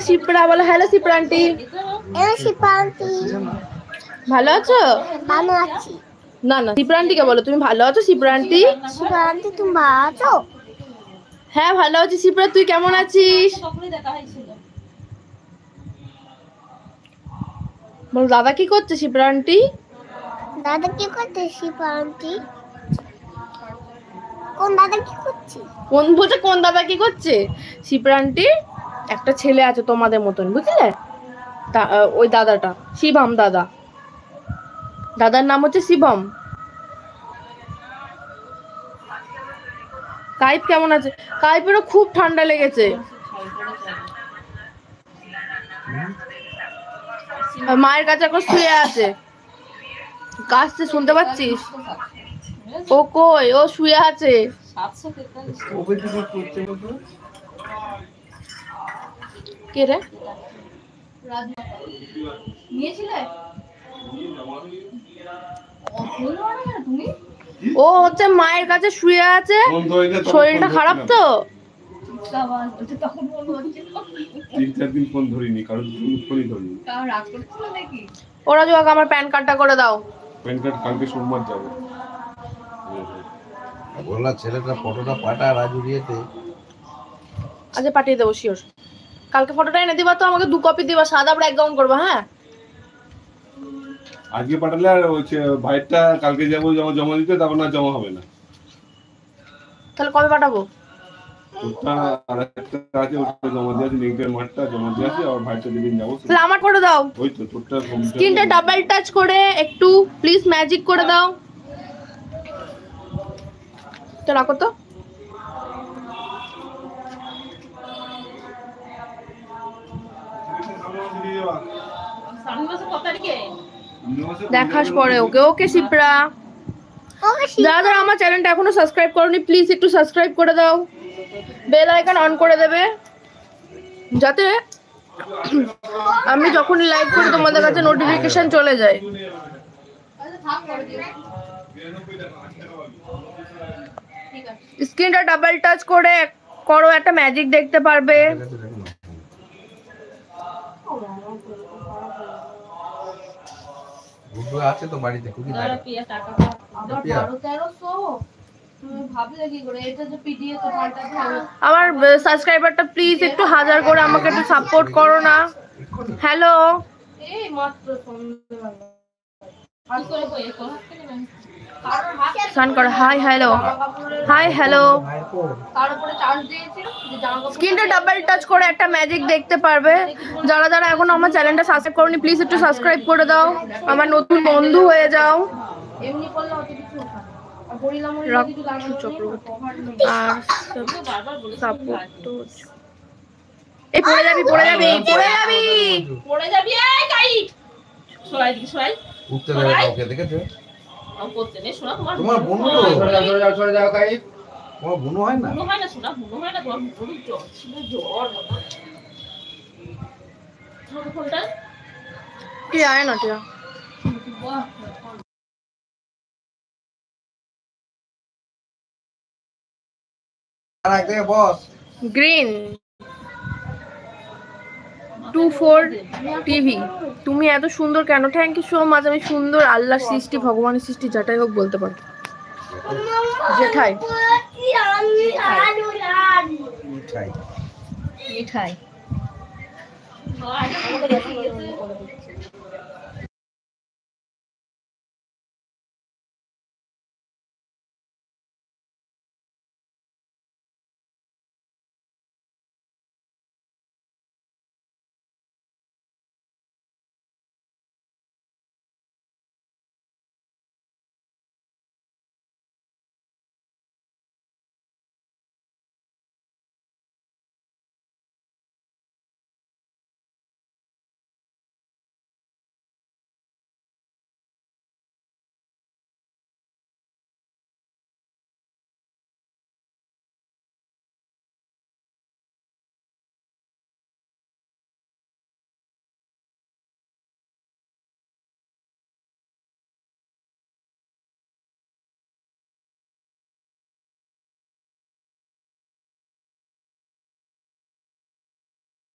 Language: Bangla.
শিপ্রা বলো হ্যালো শিপ্রা আন্টি। ভালো আছো? ভালো আছি। না না শিপ্রা আন্টিকে বলো তুমি ভালো আছো শিপ্রা আন্টি? শিপ্রা আন্টি তুমি ভালো আছো? হ্যাঁ ভালো আছি শিপ্রা, তুই কেমন আছিস? বল দাদা কি করছে শিপ্রা আন্টি? দাদা কি করছে শিপ্রা আন্টি? কোন দাদা কি করছে? কোন বলছে কোন দাদা কি করছে? শিপ্রা আন্টি একটা ছেলে আছে তোমাদের মতন বুঝলে, ওই দাদাটা শিবম দাদা, দাদার নাম হচ্ছে শিবম। কাইপ কেমন আছে? কাইপেরও খুব ঠান্ডা লেগেছে, মায়ের কাছে এখন শুয়ে আছে, কাশছে শুনতে পাচ্ছিস? ও কই, ও শুয়ে আছে। কে রে? ও হচ্ছে মায়ের কাছে শুয়ে আছে, শরীরটা খারাপ তো। ওরা যোগ আমার প্যান কার্ডটা করে দাও। প্যান কার্ড কালকে সোমবার যাবে। বললা ছেলেটা ফটোটা পাঠা রাজুরিয়েতে। আচ্ছা পাঠিয়ে দেবো শিওর। কালকে ফটোটা এনে দিবা তো, আমাকে 2 কপি দিবা, সাদা ব্যাকগ্রাউন্ড করবা। হ্যাঁ আজকে পাঠালে আর ওই ভাইটা কালকে যাবো জমা দিতে, তখন আর জমা হবে না। তাহলে কবে পাঠাবো? ওটা আরেকটা আছে, ওটা জমা দিয়ে আছে, নেগেটিভ মার্কটা জমা দিয়ে আছে, আর ভাইটা যেদিন যাবো তাহলে আমার করে দাও। ওই তো তোরটা স্ক্রিনটা ডাবল টাচ করে একটু প্লিজ ম্যাজিক করে দাও। তো রাখো তো। দেখাস পরে ওকে। ওকে শিপ্রা, যারা যারা আমার চ্যানেলটা এখনো সাবস্ক্রাইব করোনি প্লিজ একটু সাবস্ক্রাইব করে দাও, বেল আইকন অন করে দেবে, যাতে আমি যখনই লাইভ করি তোমাদের কাছে নোটিফিকেশন চলে যায়। স্ক্রিনটা ডাবল টাচ করে করো, একটা ম্যাজিক দেখতে পারবে। গুড্ডু আছে তো বাড়িতে, খুবই আমার সাবস্ক্রাইবারটা প্লিজ একটু 1000 করে আমাকে একটু সাপোর্ট করো না। হ্যালো সান করো, হাই হ্যালো, হাই হ্যালো। স্ক্রিনটা ডাবল টাচ করে একটা ম্যাজিক দেখতে পারবে। যারা যারা এখনো আমার চ্যানেলটা সাবস্ক্রাইব করোনি প্লিজ একটু সাবস্ক্রাইব করে দাও, আমার নতুন বন্ধু হয়ে যাও। চক্রবর্তী আর সাপোর্ট। এই পড়ে যাবি পড়ে যাবি পড়ে যাবি পড়ে যাবি। এই গাই সরাই দিকে সরাই উঠতে দেবে কাউকে, দেখেছো? করতে নেই শোনা, তোমার বন্ধু সরে যাও গাই। তোমার বন্ধু হয় না, বন্ধু হয় না শোনা, বন্ধু হয় না, তোমার বন্ধু জ্বর ছিল, জ্বর বাবা। তোমার ফোনটা কি আয় না টিয়া আর এক জায়গায় বস। গ্রিন 24 টিভি, তুমি এত সুন্দর কেন? Thank you so much. আমি সুন্দর, আল্লাহর সৃষ্টি, ভগবানের সৃষ্টি, যেটাই হোক বলতে পারো। জেঠাই মিঠাই মিঠাই